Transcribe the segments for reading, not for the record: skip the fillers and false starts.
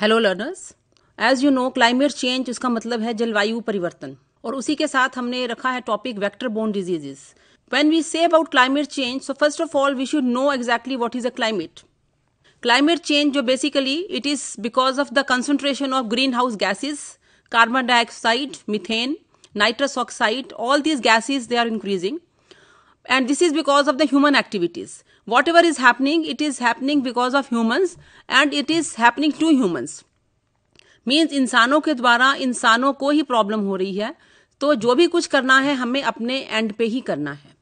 Hello learners, as you know climate change इसका मतलब है जलवायु परिवर्तन और उसी के साथ हमने रखा है topic vector borne diseases. When we say about climate change, so first of all we should know exactly what is a climate. Climate change जो basically it is because of the concentration of green house gases, carbon dioxide, methane, nitrous oxide, all these gases they are increasing, and this is because of the human activities. Whatever is happening, it is happening because of humans and it is happening to humans. Means इंसानों के द्वारा इंसानों को ही problem हो रही है, तो जो भी कुछ करना है हमें अपने एंड पे ही करना है.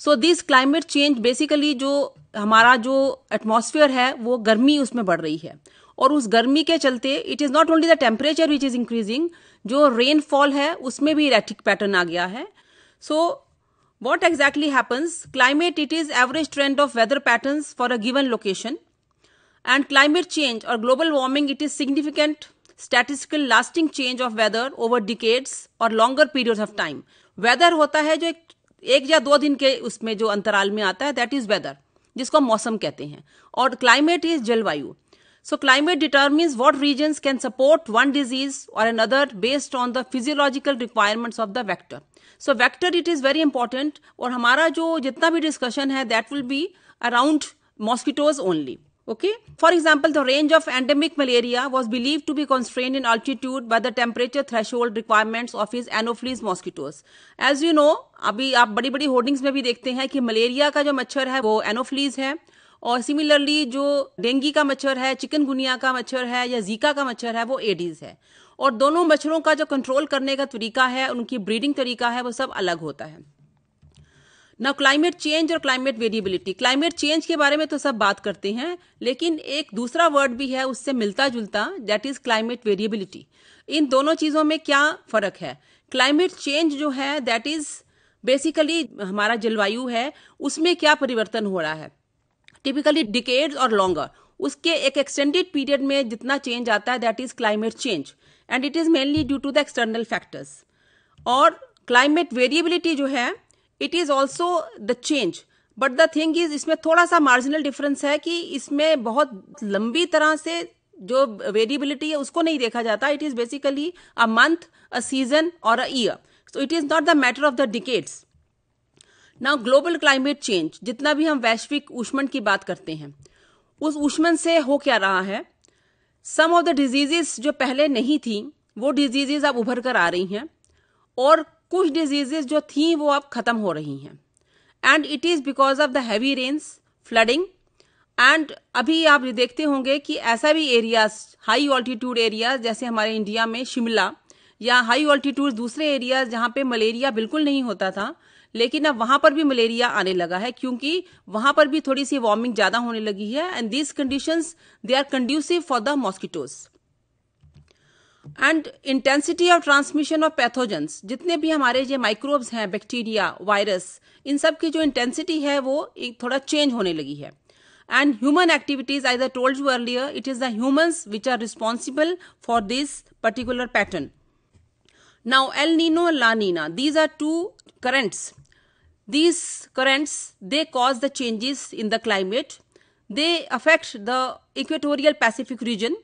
So this climate change basically जो हमारा जो एटमॉस्फेयर है वो गर्मी उसमें बढ़ रही है और उस गर्मी के चलते it is not only the temperature which is increasing, जो रेनफॉल है उसमें भी इरेक्टिक पैटर्न आ गया है. सो what exactly happens? Climate, it is average trend of weather patterns for a given location, and climate change or global warming, it is significant statistical lasting change of weather over decades or longer periods of time. weather होता है जो एक या दो दिन के उसमें जो अंतराल में आता है, that is weather, जिसको मौसम कहते हैं, और climate is जलवायु. So climate determines what regions can support one disease or another based on the physiological requirements of the vector. So vector it is very important और हमारा जो जितना भी discussion है that will be around mosquitoes only. Okay. For example, the range of endemic malaria was believed to be constrained in altitude by the temperature threshold requirements of his Anopheles mosquitoes. As you know, अभी आप बड़ी बड़ी hoardings में भी देखते हैं कि malaria का जो मच्छर है वो एनोफ्लीज है, और सिमिलरली जो डेंगू का मच्छर है, चिकनगुनिया का मच्छर है या जीका का मच्छर है वो एडीज है. और दोनों मच्छरों का जो कंट्रोल करने का तरीका है, उनकी ब्रीडिंग तरीका है, वो सब अलग होता है. नाउ क्लाइमेट चेंज और क्लाइमेट वेरिएबिलिटी. क्लाइमेट चेंज के बारे में तो सब बात करते हैं, लेकिन एक दूसरा वर्ड भी है उससे मिलता जुलता, दैट इज क्लाइमेट वेरिएबिलिटी. इन दोनों चीजों में क्या फर्क है? क्लाइमेट चेंज जो है दैट इज बेसिकली हमारा जलवायु है, उसमें क्या परिवर्तन हो रहा है, टिपिकली डिकेड्स और लॉन्गर, उसके एक एक्सटेंडेड पीरियड में जितना चेंज आता है that is climate change, and it is mainly due to the external factors. और क्लाइमेट वेरिएबिलिटी जो है it is also the change, but the thing is इसमें थोड़ा सा मार्जिनल डिफरेंस है कि इसमें बहुत लंबी तरह से जो वेरिएबिलिटी है उसको नहीं देखा जाता. It is basically a month, a season और a year. So it is not the matter of the decades. Now global climate change, जितना भी हम वैश्विक ऊष्मन की बात करते हैं, उस ऊष्मन से हो क्या रहा है? सम ऑफ द डिजीजेस जो पहले नहीं थी वो डिजीजेस अब उभर कर आ रही हैं, और कुछ डिजीजेस जो थी वो अब खत्म हो रही हैं. And it is because of the heavy rains, flooding. And अभी आप देखते होंगे कि ऐसा भी एरियाज, हाई ऑल्टीट्यूड एरियाज जैसे हमारे इंडिया में शिमला, या हाई ऑल्टीट्यूड दूसरे एरियाज जहां पे मलेरिया बिल्कुल नहीं होता था, लेकिन अब वहां पर भी मलेरिया आने लगा है क्योंकि वहां पर भी थोड़ी सी वार्मिंग ज्यादा होने लगी है. And these conditions they are conducive for the mosquitoes. And intensity of transmission of pathogens, जितने भी हमारे जो माइक्रोब्स हैं, बैक्टीरिया, वायरस, इन सब की जो इंटेंसिटी है वो एक थोड़ा चेंज होने लगी है. And human activities, I told you earlier, it is the humans which are responsible for this particular pattern. Now El Nino, La Nina, these are two currents. These currents, they cause the changes in the climate. They affect the equatorial Pacific region.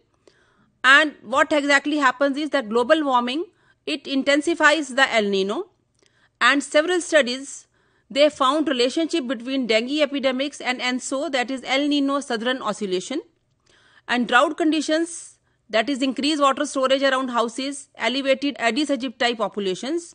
And what exactly happens is that global warming, it intensifies the El Nino. And several studies, they found relationship between dengue epidemics and ENSO, that is El Nino Southern Oscillation. And drought conditions, that is increased water storage around houses, elevated Aedes aegypti populations,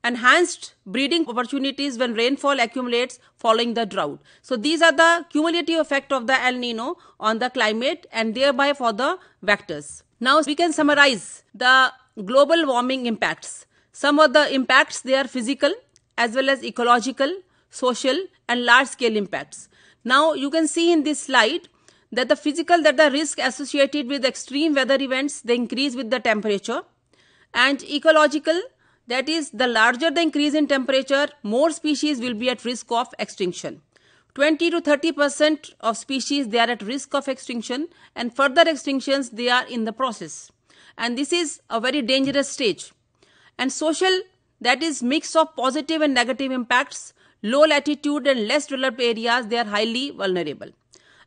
enhanced breeding opportunities when rainfall accumulates following the drought. So these are the cumulative effect of the El Nino on the climate and thereby for the vectors. Now we can summarize the global warming impacts. Some of the impacts, they are physical as well as ecological, social and large scale impacts. Now you can see in this slide that the physical, that the risk associated with extreme weather events, they increase with the temperature. And ecological, that is the larger the increase in temperature, more species will be at risk of extinction. 20 to 30% of species, they are at risk of extinction, and further extinctions, they are in the process. And this is a very dangerous stage. And social, that is mix of positive and negative impacts. Low latitude and less developed areas, they are highly vulnerable.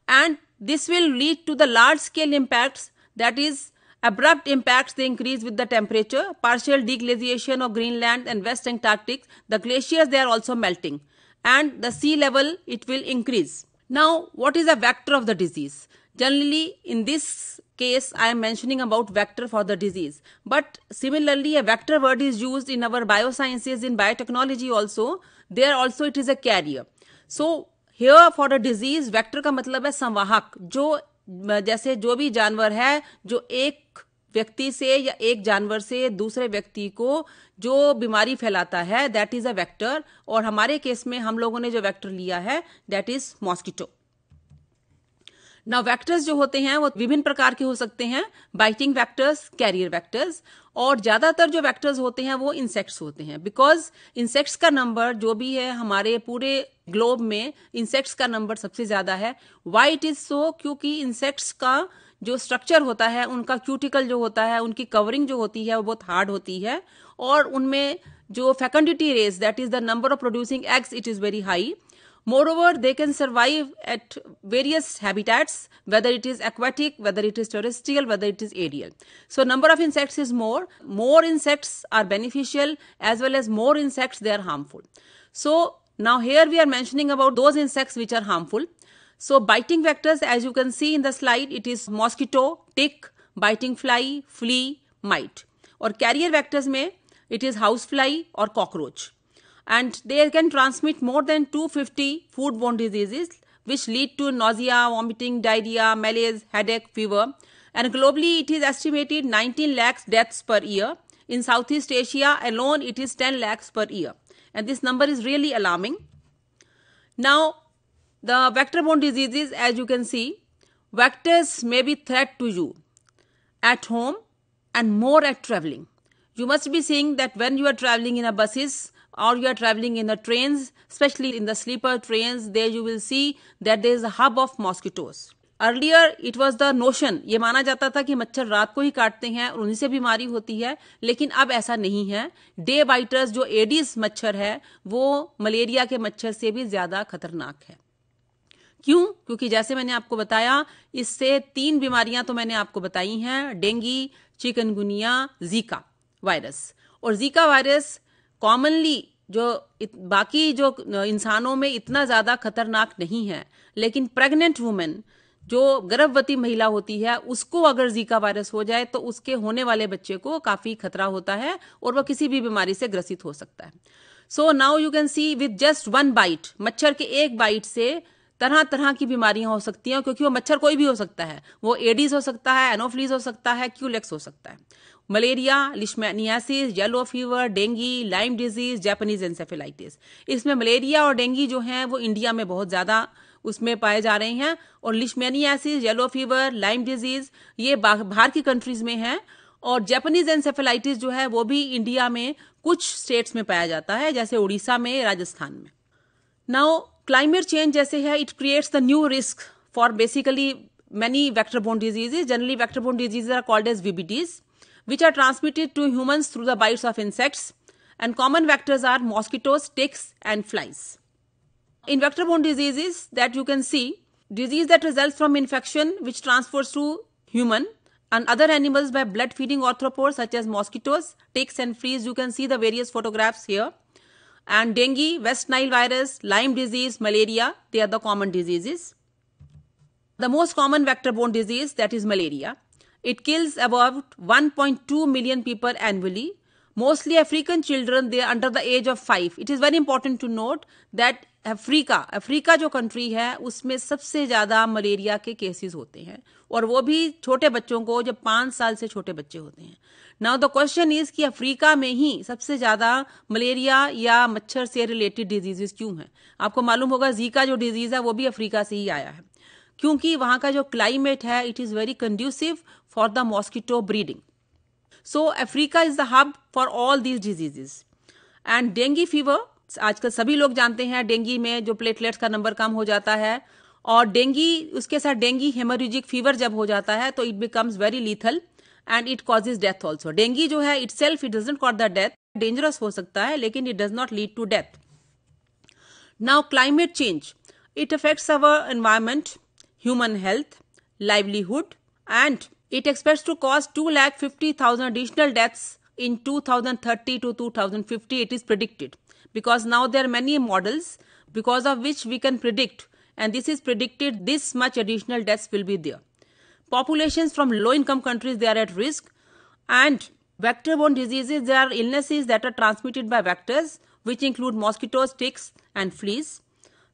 And this will lead to the large scale impacts, that is Abrupt impacts, they increase with the temperature. Partial deglaciation of Greenland and West Antarctic. The glaciers, they are also melting. And the sea level, it will increase. Now, what is a vector of the disease? Generally, in this case, I am mentioning about vector for the disease. But similarly, a vector word is used in our biosciences, in biotechnology also. There also it is a carrier. So, here for a disease, vector का मतलब है संवाहक, जो जैसे जो भी जानवर है जो एक व्यक्ति से या एक जानवर से दूसरे व्यक्ति को जो बीमारी फैलाता है, दैट इज अ वेक्टर. और हमारे केस में हम लोगों ने जो वेक्टर लिया है, that is mosquito. Now vectors जो होते हैं वो विभिन्न प्रकार के हो सकते हैं, बाइटिंग वेक्टर्स, कैरियर वेक्टर्स, और ज्यादातर जो वेक्टर्स होते हैं वो इंसेक्ट्स होते हैं. बिकॉज इंसेक्ट्स का नंबर जो भी है हमारे पूरे ग्लोब में, इंसेक्ट्स का नंबर सबसे ज्यादा है. Why it is so? क्योंकि इंसेक्ट्स का जो स्ट्रक्चर होता है, उनका क्यूटिकल जो होता है, उनकी कवरिंग जो होती है वो बहुत हार्ड होती है, और उनमें जो फेकंडिटी rate, that is the number of producing eggs, it is very high. Moreover, they can survive at various habitats, whether it is aquatic, whether it is terrestrial, whether it is aerial. So, number of insects is more. More insects are beneficial, as well as more insects, they are harmful. So, now here we are mentioning about those insects which are harmful. So, biting vectors, as you can see in the slide, it is mosquito, tick, biting fly, flea, mite. और carrier vectors में it is housefly or cockroach. And they can transmit more than 250 foodborne diseases which lead to nausea, vomiting, diarrhea, malaise, headache, fever. And globally, it is estimated 19 lakhs deaths per year. In Southeast Asia alone, it is 10 lakhs per year. And this number is really alarming. Now, the vector-borne diseases, as you can see, vectors may be threat to you at home and more at traveling. You must be seeing that when you are traveling in a buses, or you are traveling in the trains, especially in the sleeper trains, there you will see that there is a hub of mosquitoes. Earlier it was the notion, ये माना जाता था कि मच्छर रात को ही काटते हैं और उन्हीं से बीमारी होती है, लेकिन अब ऐसा नहीं है. डे बाइटर्स जो एडिस मच्छर है वो मलेरिया के मच्छर से भी ज्यादा खतरनाक है. क्यों? क्योंकि जैसे मैंने आपको बताया, इससे 3 बीमारियां तो मैंने आपको बताई हैं, डेंगी, चिकनगुनिया, जीका वायरस. और जीका वायरस कॉमनली जो बाकी जो इंसानों में इतना ज्यादा खतरनाक नहीं है, लेकिन प्रेग्नेंट वुमेन जो गर्भवती महिला होती है उसको अगर जीका वायरस हो जाए तो उसके होने वाले बच्चे को काफी खतरा होता है और वह किसी भी बीमारी से ग्रसित हो सकता है. So now you can see with just 1 bite, मच्छर के एक बाइट से तरह तरह की बीमारियां हो सकती हैं, क्योंकि वो मच्छर कोई भी हो सकता है. वो एडिस हो सकता है, एनोफ्लीज हो सकता है, क्यूलेक्स हो सकता है. Malaria, leishmaniasis, yellow fever, dengue, Lyme disease, Japanese encephalitis. इसमें मलेरिया और डेंगी जो हैं वो इंडिया में बहुत ज्यादा उसमें पाए जा रहे हैं, और leishmaniasis, yellow fever, Lyme disease ये बाहर की कंट्रीज में है, और जापानीज एंसेफेलाइटिस जो है वो भी इंडिया में कुछ स्टेट्स में पाया जाता है, जैसे उड़ीसा में, राजस्थान में. नाउ क्लाइमेट चेंज जैसे है, it creates the new risk for basically many vector-borne diseases. Generally, vector-borne diseases are called as VBDs, which are transmitted to humans through the bites of insects. And common vectors are mosquitoes, ticks, and flies. In vector-borne diseases that you can see, disease that results from infection which transfers to human and other animals by blood-feeding arthropods such as mosquitoes, ticks, and fleas. You can see the various photographs here. And dengue, West Nile virus, Lyme disease, malaria, they are the common diseases. The most common vector-borne disease, that is malaria. It kills about 1.2 million people annually. Mostly African children, they are under the age of 5. It is very important to note that Africa जो country है उसमें सबसे ज्यादा malaria के cases होते हैं, और वो भी छोटे बच्चों को, जब 5 साल से छोटे बच्चे होते हैं. नाउ द क्वेश्चन इज कि अफ्रीका में ही सबसे ज्यादा मलेरिया या मच्छर से रिलेटेड डिजीजेस क्यों हैं? आपको मालूम होगा जीका जो डिजीज है वो भी अफ्रीका से ही आया है, क्योंकि वहां का जो क्लाइमेट है it is very conducive for the mosquito breeding. So Africa is the hub for all these diseases. And dinghy fever, आजकल सभी लोग जानते हैं डेंगी में जो प्लेटलेट्स का नंबर कम हो जाता है, और डेंगी उसके साथ डेंगी हेमोरेजिक फीवर जब हो जाता है तो it becomes very lethal and it causes death also. Dengue जो है itself it doesn't cause the death, dangerous हो सकता है लेकिन it does not lead to death. Now climate change, it affects our environment, human health, livelihood, and It expects to cause 250,000 additional deaths in 2030 to 2050. It is predicted because now there are many models because of which we can predict, and this is predicted this much additional deaths will be there. Populations from low income countries, they are at risk. And vector-borne diseases, they are illnesses that are transmitted by vectors, which include mosquitoes, ticks, and fleas.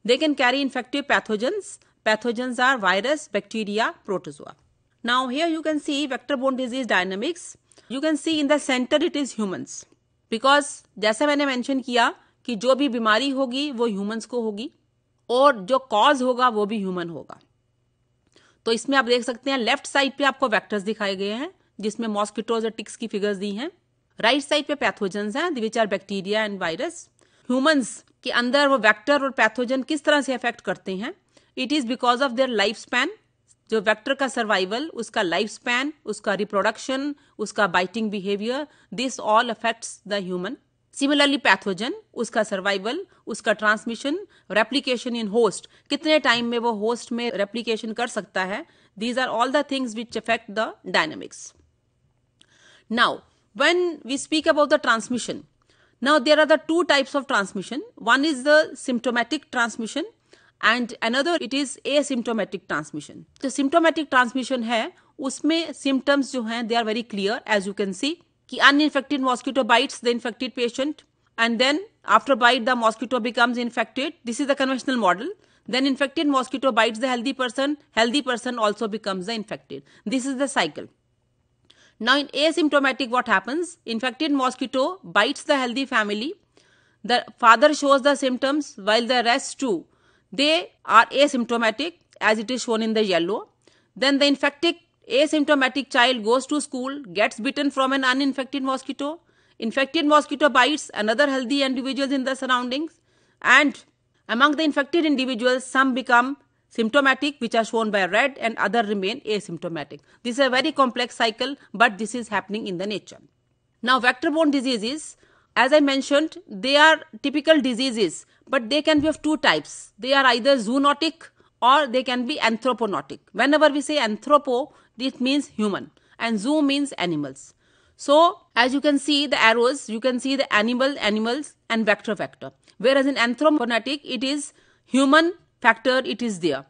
They can carry infective pathogens. Pathogens are virus, bacteria, protozoa. Now here you can see vector-borne disease dynamics. You can see in the center it is humans, because जैसे मैंने mention किया कि जो भी बीमारी होगी वो humans को होगी और जो कॉज होगा वो भी ह्यूमन होगा. तो इसमें आप देख सकते हैं लेफ्ट साइड पे आपको वेक्टर्स दिखाए गए हैं जिसमें मॉस्किटोज और टिक्स की फिगर्स दी हैं. राइट साइड पे पैथोजेंस हैं which are bacteria and virus. Humans के अंदर वो वेक्टर और पैथोजन किस तरह से अफेक्ट करते हैं? It is because of their life span. जो वेक्टर का सर्वाइवल, उसका लाइफ स्पैन, उसका रिप्रोडक्शन, उसका biting behaviour, this all affects the human. Similarly pathogen, उसका सर्वाइवल, उसका ट्रांसमिशन, रेप्लिकेशन इन होस्ट, कितने टाइम में वो होस्ट में रेप्लिकेशन कर सकता है. These are all the things which affect the dynamics. Now when we speak about the transmission, now there are the two types of transmission. One is the symptomatic transmission and another it is asymptomatic transmission. जो symptomatic transmission है उसमें symptoms जो हैं they are very clear, as you can see कि uninfected mosquito bites the infected patient and then after bite the mosquito becomes infected. This is the conventional model. Then infected mosquito bites the healthy person also becomes the infected. This is the cycle. Now in asymptomatic what happens? Infected mosquito bites the healthy family. The father shows the symptoms while the rest too, they are asymptomatic as it is shown in the yellow. Then the infected asymptomatic child goes to school, gets bitten from an uninfected mosquito. Infected mosquito bites another healthy individuals in the surroundings, and among the infected individuals some become symptomatic, which are shown by red, and other remain asymptomatic. This is a very complex cycle, but this is happening in the nature. Now vector-borne diseases, as I mentioned, they are typical diseases, but they can be of two types. They are either zoonotic or they can be anthroponotic. Whenever we say anthropo, this means human, and zoo means animals. So as you can see the arrows, you can see the animals and vector. Whereas in anthroponotic it is human factor, it is there.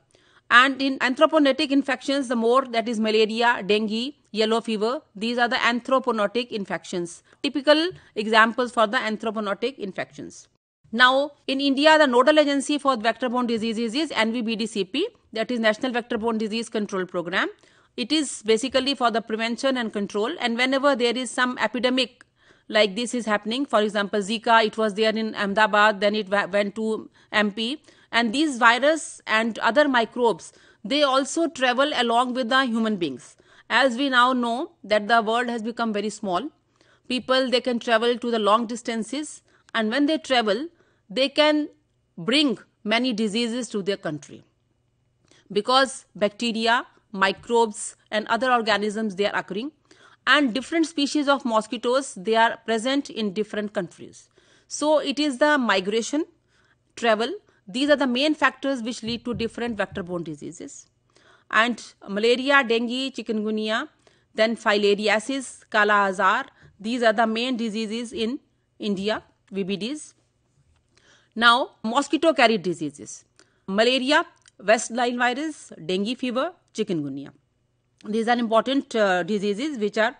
And in anthroponotic infections, the more, that is malaria, dengue, yellow fever, these are the anthroponotic infections. Typical examples for the anthroponotic infections. Now in India, the nodal agency for vector-borne diseases is NVBDCP, that is National Vector-Borne Disease Control Program. It is basically for the prevention and control, and whenever there is some epidemic like this is happening, for example Zika, it was there in Ahmedabad, then it went to MP, and these virus and other microbes, they also travel along with the human beings. As we now know that the world has become very small, people, they can travel to the long distances, and when they travel they can bring many diseases to their country, because bacteria, microbes and other organisms, they are occurring, and different species of mosquitoes, they are present in different countries. So it is the migration, travel, these are the main factors which lead to different vector-borne diseases. And malaria, dengue, chikungunya, then filariasis, kala azar, these are the main diseases in India, VBDs. Now mosquito carried diseases: malaria, West Nile virus, dengue fever, chikungunya. These are important diseases which are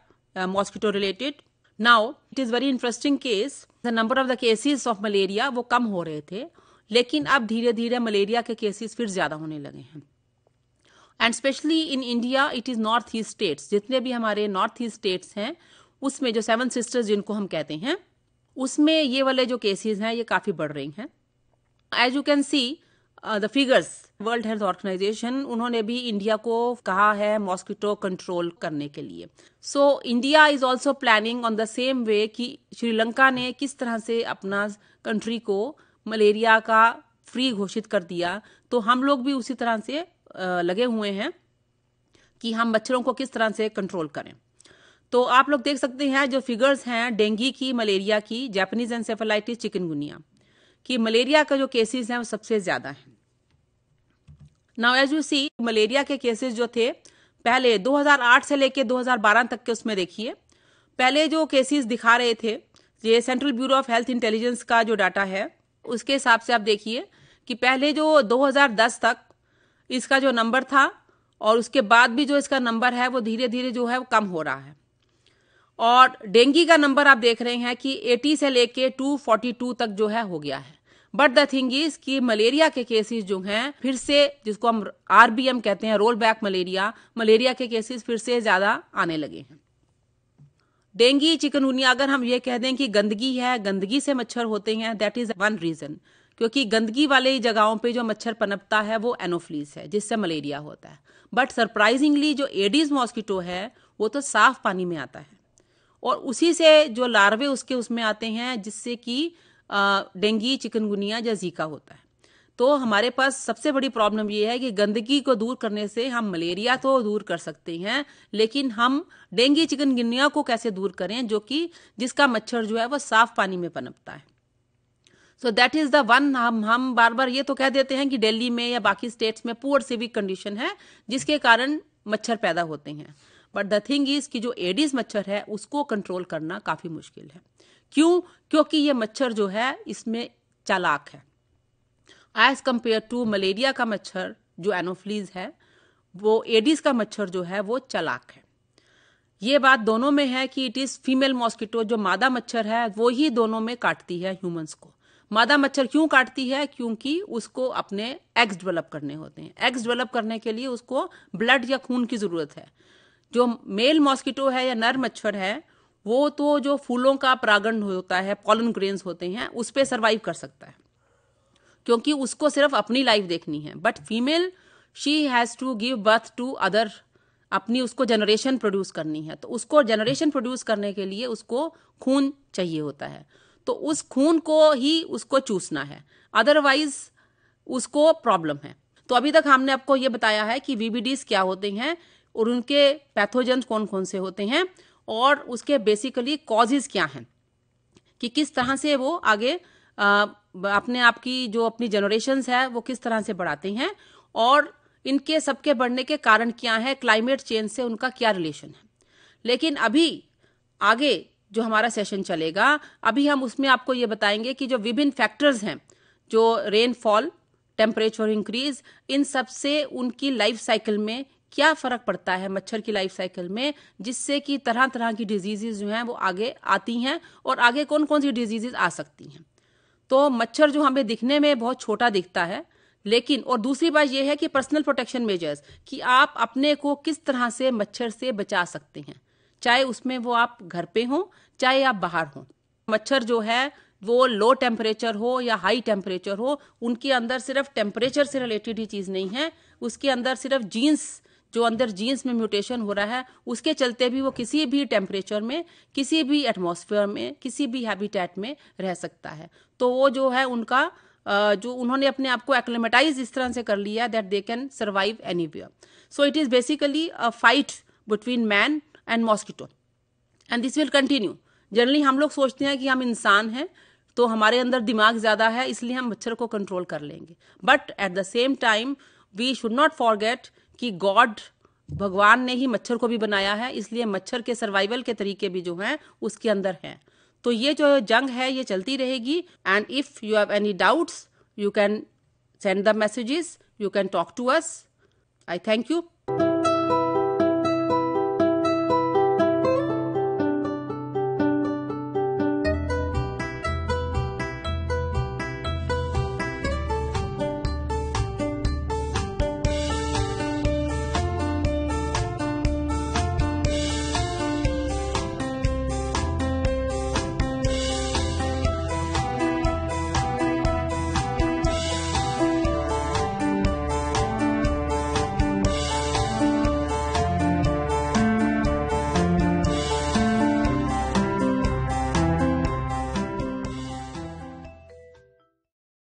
mosquito related. Now it is very interesting case, the number of the cases of malaria वो कम हो रहे थे, लेकिन अब धीरे धीरे malaria के cases फिर ज्यादा होने लगे हैं. And specially in India it is north east states, जितने भी हमारे नॉर्थ ईस्ट स्टेट्स हैं उसमें जो 7 सिस्टर्स जिनको हम कहते हैं, उसमें ये वाले जो केसेस हैं ये काफी बढ़ रही हैं. As you can see the figures, world health organisation, उन्होंने भी इंडिया को कहा है मॉस्किटो कंट्रोल करने के लिए. So India is also planning on the same way कि श्रीलंका ने किस तरह से अपना कंट्री को मलेरिया का फ्री घोषित कर दिया, तो हम लोग भी उसी तरह से लगे हुए हैं कि हम मच्छरों को किस तरह से कंट्रोल करें. तो आप लोग देख सकते हैं जो फिगर्स हैं डेंगू की, मलेरिया की, जापानीज एन्सेफेलाइटिस, चिकनगुनिया कि मलेरिया का जो केसेस हैं वो सबसे ज्यादा हैं. Now as you see, malaria के केसेस जो थे पहले 2008 से लेके 2012 तक के उसमें देखिए, पहले जो केसेस दिखा रहे थे, ये central bureau of health intelligence का जो डाटा है उसके हिसाब से आप देखिए कि पहले जो 2010 तक इसका जो नंबर था और उसके बाद भी जो इसका नंबर है वो धीरे धीरे जो है वो कम हो रहा है। और डेंगू का नंबर आप देख रहे हैं कि 80 से लेके 242 तक जो है हो गया है। बट द थिंग इज कि मलेरिया के केसेस जो हैं फिर से, जिसको हम RBM कहते हैं, रोल बैक मलेरिया के केसेस फिर से ज्यादा आने लगे हैं। डेंगू चिकनगुनिया, अगर हम ये कह दें कि गंदगी है, गंदगी से मच्छर होते हैं, दैट इज वन रीजन, क्योंकि गंदगी वाले जगहों पे जो मच्छर पनपता है वो एनोफ्लीज है, जिससे मलेरिया होता है। बट सरप्राइजिंगली जो एडिस मॉस्किटो है वो तो साफ पानी में आता है और उसी से जो लार्वे उसमें आते हैं, जिससे कि डेंगू, चिकनगुनिया या जीका होता है। तो हमारे पास सबसे बड़ी प्रॉब्लम ये है कि गंदगी को दूर करने से हम मलेरिया तो दूर कर सकते हैं, लेकिन हम डेंगू, चिकनगुनिया को कैसे दूर करें, जो कि जिसका मच्छर जो है वो साफ पानी में पनपता है। So that is the one. हम बार बार ये तो कह देते हैं कि दिल्ली में या बाकी स्टेट्स में पुअर सिविक कंडीशन है जिसके कारण मच्छर पैदा होते हैं। बट द थिंग इज कि जो एडिस मच्छर है उसको कंट्रोल करना काफी मुश्किल है। क्यों? क्योंकि ये मच्छर जो है इसमें चालाक है एज कंपेयर टू मलेरिया का मच्छर जो एनोफ्लीज है, वो एडिस का मच्छर जो है वो चालाक है। ये बात दोनों में है कि इट इज फीमेल मॉस्किटो, जो मादा मच्छर है वो ही दोनों में काटती है ह्यूमंस को। मादा मच्छर क्यों काटती है? क्योंकि उसको अपने एग्स डेवलप करने होते हैं। एग्स डेवलप करने के लिए उसको ब्लड या खून की जरूरत है। जो मेल मॉस्किटो है या नर मच्छर है वो तो जो फूलों का परागण होता है, पॉलन ग्रेन्स होते हैं, उस पे सर्वाइव कर सकता है क्योंकि उसको सिर्फ अपनी लाइफ देखनी है। But female, she has to give birth to other, अपनी उसको जनरेशन प्रोड्यूस करनी है। तो उसको जनरेशन प्रोड्यूस करने के लिए उसको खून चाहिए होता है, तो उस खून को ही उसको चूसना है, अदरवाइज उसको प्रॉब्लम है। तो अभी तक हमने आपको ये बताया है कि VBDs क्या होते हैं और उनके पैथोजेंस कौन कौन से होते हैं और उसके बेसिकली कॉजेज क्या हैं, कि किस तरह से वो आगे अपने आप की जो अपनी जनरेशन्स है वो किस तरह से बढ़ाते हैं और इनके सबके बढ़ने के कारण क्या है, क्लाइमेट चेंज से उनका क्या रिलेशन है। लेकिन अभी आगे जो हमारा सेशन चलेगा, अभी हम उसमें आपको ये बताएंगे कि जो विभिन्न फैक्टर्स हैं, जो रेनफॉल, टेम्परेचर इंक्रीज, इन सब से उनकी लाइफ साइकिल में क्या फर्क पड़ता है, मच्छर की लाइफ साइकिल में, जिससे कि तरह तरह की डिजीजेज जो हैं वो आगे आती हैं और आगे कौन कौन सी डिजीजेज आ सकती हैं। तो मच्छर जो हमें दिखने में बहुत छोटा दिखता है, लेकिन और दूसरी बात यह है कि पर्सनल प्रोटेक्शन मेजर्स, कि आप अपने को किस तरह से मच्छर से बचा सकते हैं, चाहे उसमें वो आप घर पे हो चाहे आप बाहर हो। मच्छर जो है वो लो टेम्परेचर हो या हाई टेम्परेचर हो, उनके अंदर सिर्फ टेम्परेचर से रिलेटेड ही चीज नहीं है, उसके अंदर सिर्फ जीन्स, जो अंदर जीन्स में म्यूटेशन हो रहा है उसके चलते भी वो किसी भी टेम्परेचर में, किसी भी एटमॉस्फेयर में, किसी भी हैबिटेट में रह सकता है। तो वो जो है उनका जो उन्होंने अपने आप को एक्लेमेटाइज इस तरह से कर लिया that they can survive anywhere. So it is basically a fight between man and mosquito and this will continue. Generally हम लोग सोचते हैं कि हम इंसान हैं तो हमारे अंदर दिमाग ज्यादा है इसलिए हम मच्छर को कंट्रोल कर लेंगे, but at the same time we should not forget कि गॉड, भगवान ने ही मच्छर को भी बनाया है, इसलिए मच्छर के सर्वाइवल के तरीके भी जो हैं उसके अंदर हैं। तो ये जो जंग है ये चलती रहेगी। And if you have any doubts you can send the messages, you can talk to us. I thank you.